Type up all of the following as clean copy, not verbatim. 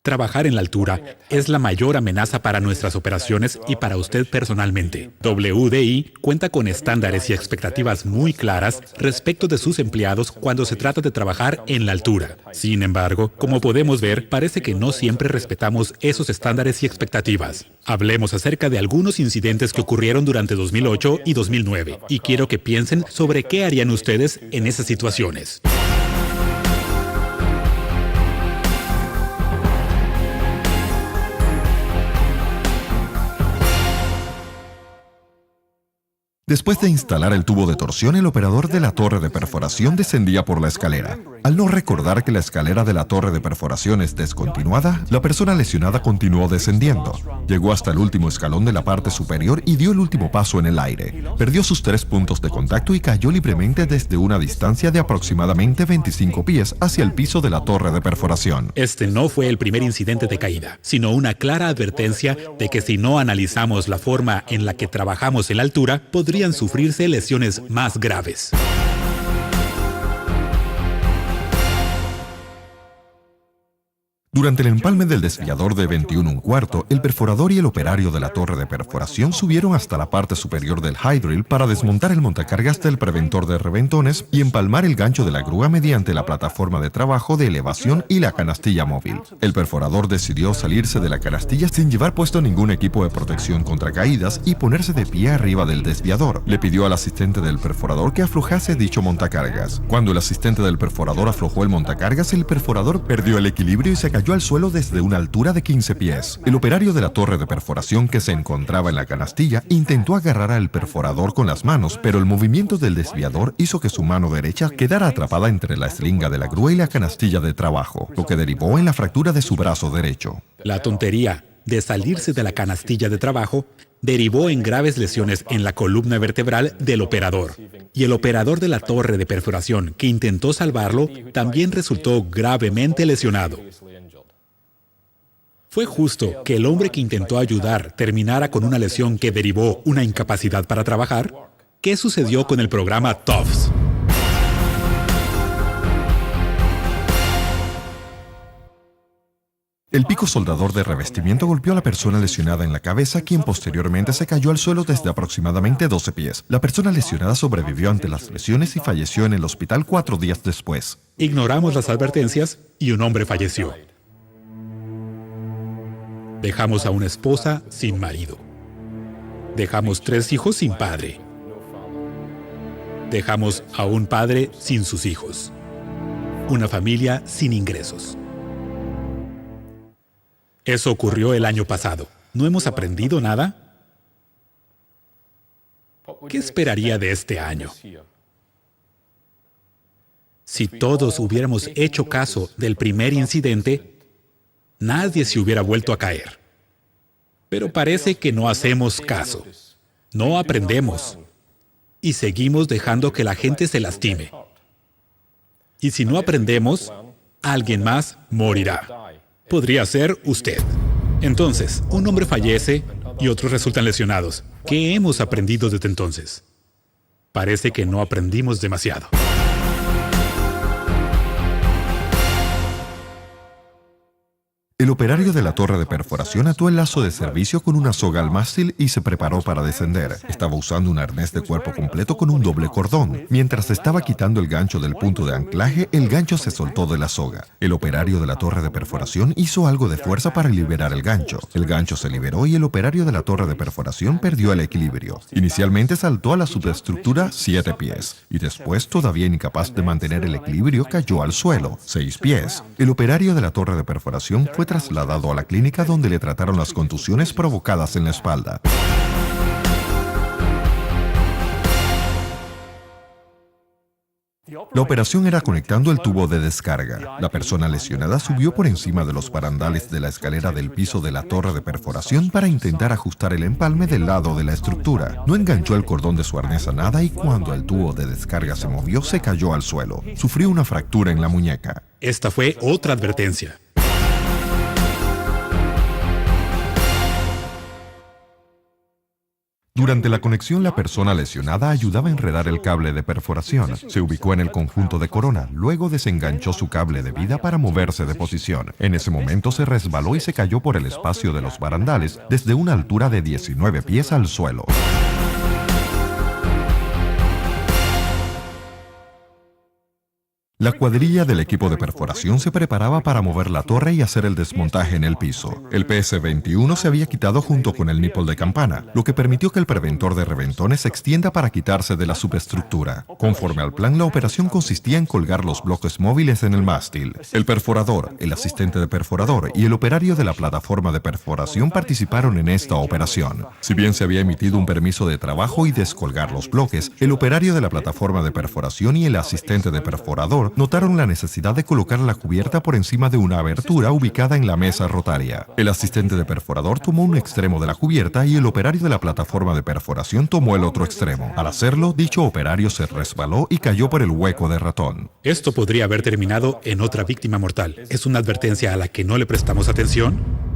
Trabajar en la altura es la mayor amenaza para nuestras operaciones y para usted personalmente. WDI cuenta con estándares y expectativas muy claras respecto de sus empleados cuando se trata de trabajar en la altura. Sin embargo, como podemos ver, parece que no siempre respetamos esos estándares y expectativas. Hablemos acerca de algunos incidentes que ocurrieron durante 2008 y 2009, y quiero que piensen sobre qué harían ustedes en esas situaciones. Después de instalar el tubo de torsión, el operador de la torre de perforación descendía por la escalera. Al no recordar que la escalera de la torre de perforación es descontinuada, la persona lesionada continuó descendiendo. Llegó hasta el último escalón de la parte superior y dio el último paso en el aire. Perdió sus 3 puntos de contacto y cayó libremente desde una distancia de aproximadamente 25 pies hacia el piso de la torre de perforación. Este no fue el primer incidente de caída, sino una clara advertencia de que si no analizamos la forma en la que trabajamos en la altura, podrían sufrirse lesiones más graves. Durante el empalme del desviador de 21 1/4, el perforador y el operario de la torre de perforación subieron hasta la parte superior del high drill para desmontar el montacargas del preventor de reventones y empalmar el gancho de la grúa mediante la plataforma de trabajo de elevación y la canastilla móvil. El perforador decidió salirse de la canastilla sin llevar puesto ningún equipo de protección contra caídas y ponerse de pie arriba del desviador. Le pidió al asistente del perforador que aflojase dicho montacargas. Cuando el asistente del perforador aflojó el montacargas, el perforador perdió el equilibrio y se cayó al suelo desde una altura de 15 pies. El operario de la torre de perforación que se encontraba en la canastilla intentó agarrar al perforador con las manos, pero el movimiento del desviador hizo que su mano derecha quedara atrapada entre la eslinga de la grúa y la canastilla de trabajo, lo que derivó en la fractura de su brazo derecho. La tontería de salirse de la canastilla de trabajo derivó en graves lesiones en la columna vertebral del operador. Y el operador de la torre de perforación que intentó salvarlo también resultó gravemente lesionado. ¿Fue justo que el hombre que intentó ayudar terminara con una lesión que derivó una incapacidad para trabajar? ¿Qué sucedió con el programa TOFS? El pico soldador de revestimiento golpeó a la persona lesionada en la cabeza, quien posteriormente se cayó al suelo desde aproximadamente 12 pies. La persona lesionada sobrevivió ante las lesiones y falleció en el hospital 4 días después. Ignoramos las advertencias y un hombre falleció. Dejamos a una esposa sin marido. Dejamos 3 hijos sin padre. Dejamos a un padre sin sus hijos. Una familia sin ingresos. Eso ocurrió el año pasado. ¿No hemos aprendido nada? ¿Qué esperaría de este año? Si todos hubiéramos hecho caso del primer incidente, nadie se hubiera vuelto a caer. Pero parece que no hacemos caso. No aprendemos. Y seguimos dejando que la gente se lastime. Y si no aprendemos, alguien más morirá. Podría ser usted. Entonces, un hombre fallece y otros resultan lesionados. ¿Qué hemos aprendido desde entonces? Parece que no aprendimos demasiado. El operario de la torre de perforación ató el lazo de servicio con una soga al mástil y se preparó para descender. Estaba usando un arnés de cuerpo completo con un doble cordón. Mientras estaba quitando el gancho del punto de anclaje, el gancho se soltó de la soga. El operario de la torre de perforación hizo algo de fuerza para liberar el gancho. El gancho se liberó y el operario de la torre de perforación perdió el equilibrio. Inicialmente saltó a la subestructura 7 pies y después, todavía incapaz de mantener el equilibrio, cayó al suelo 6 pies. El operario de la torre de perforación fue trasladado a la clínica donde le trataron las contusiones provocadas en la espalda. La operación era conectando el tubo de descarga. La persona lesionada subió por encima de los barandales de la escalera del piso de la torre de perforación para intentar ajustar el empalme del lado de la estructura. No enganchó el cordón de su arnés a nada y cuando el tubo de descarga se movió, se cayó al suelo. Sufrió una fractura en la muñeca. Esta fue otra advertencia. Durante la conexión, la persona lesionada ayudaba a enredar el cable de perforación. Se ubicó en el conjunto de corona, luego desenganchó su cable de vida para moverse de posición. En ese momento se resbaló y se cayó por el espacio de los barandales desde una altura de 19 pies al suelo. La cuadrilla del equipo de perforación se preparaba para mover la torre y hacer el desmontaje en el piso. El PS-21 se había quitado junto con el nipple de campana, lo que permitió que el preventor de reventones se extienda para quitarse de la subestructura. Conforme al plan, la operación consistía en colgar los bloques móviles en el mástil. El perforador, el asistente de perforador y el operario de la plataforma de perforación participaron en esta operación. Si bien se había emitido un permiso de trabajo y descolgar los bloques, el operario de la plataforma de perforación y el asistente de perforador notaron la necesidad de colocar la cubierta por encima de una abertura ubicada en la mesa rotaria. El asistente de perforador tomó un extremo de la cubierta y el operario de la plataforma de perforación tomó el otro extremo. Al hacerlo, dicho operario se resbaló y cayó por el hueco de ratón. Esto podría haber terminado en otra víctima mortal. ¿Es una advertencia a la que no le prestamos atención?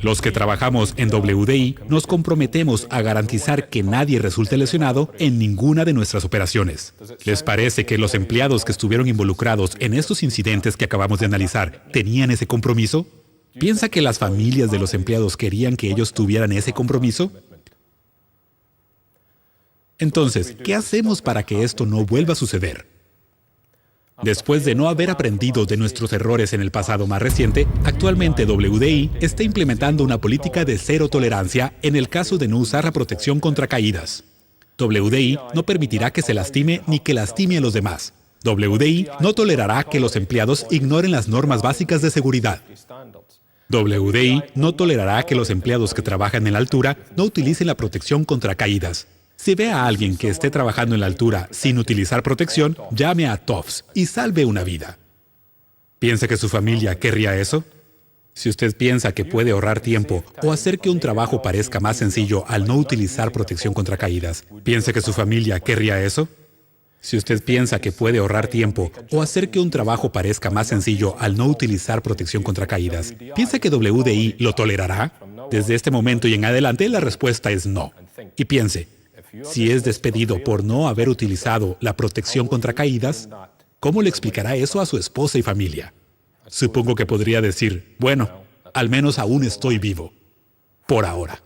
Los que trabajamos en WDI nos comprometemos a garantizar que nadie resulte lesionado en ninguna de nuestras operaciones. ¿Les parece que los empleados que estuvieron involucrados en estos incidentes que acabamos de analizar tenían ese compromiso? ¿Piensa que las familias de los empleados querían que ellos tuvieran ese compromiso? Entonces, ¿qué hacemos para que esto no vuelva a suceder? Después de no haber aprendido de nuestros errores en el pasado más reciente, actualmente WDI está implementando una política de cero tolerancia en el caso de no usar la protección contra caídas. WDI no permitirá que se lastime ni que lastime a los demás. WDI no tolerará que los empleados ignoren las normas básicas de seguridad. WDI no tolerará que los empleados que trabajan en la altura no utilicen la protección contra caídas. Si ve a alguien que esté trabajando en la altura sin utilizar protección, llame a TOFS y salve una vida. ¿Piensa que su familia querría eso? Si usted piensa que puede ahorrar tiempo o hacer que un trabajo parezca más sencillo al no utilizar protección contra caídas, ¿piensa que su familia querría eso? Si usted piensa que puede ahorrar tiempo o hacer que un trabajo parezca más sencillo al no utilizar protección contra caídas, ¿piensa que WDI lo tolerará? Desde este momento y en adelante, la respuesta es no. Y piense, si es despedido por no haber utilizado la protección contra caídas, ¿cómo le explicará eso a su esposa y familia? Supongo que podría decir, bueno, al menos aún estoy vivo. Por ahora.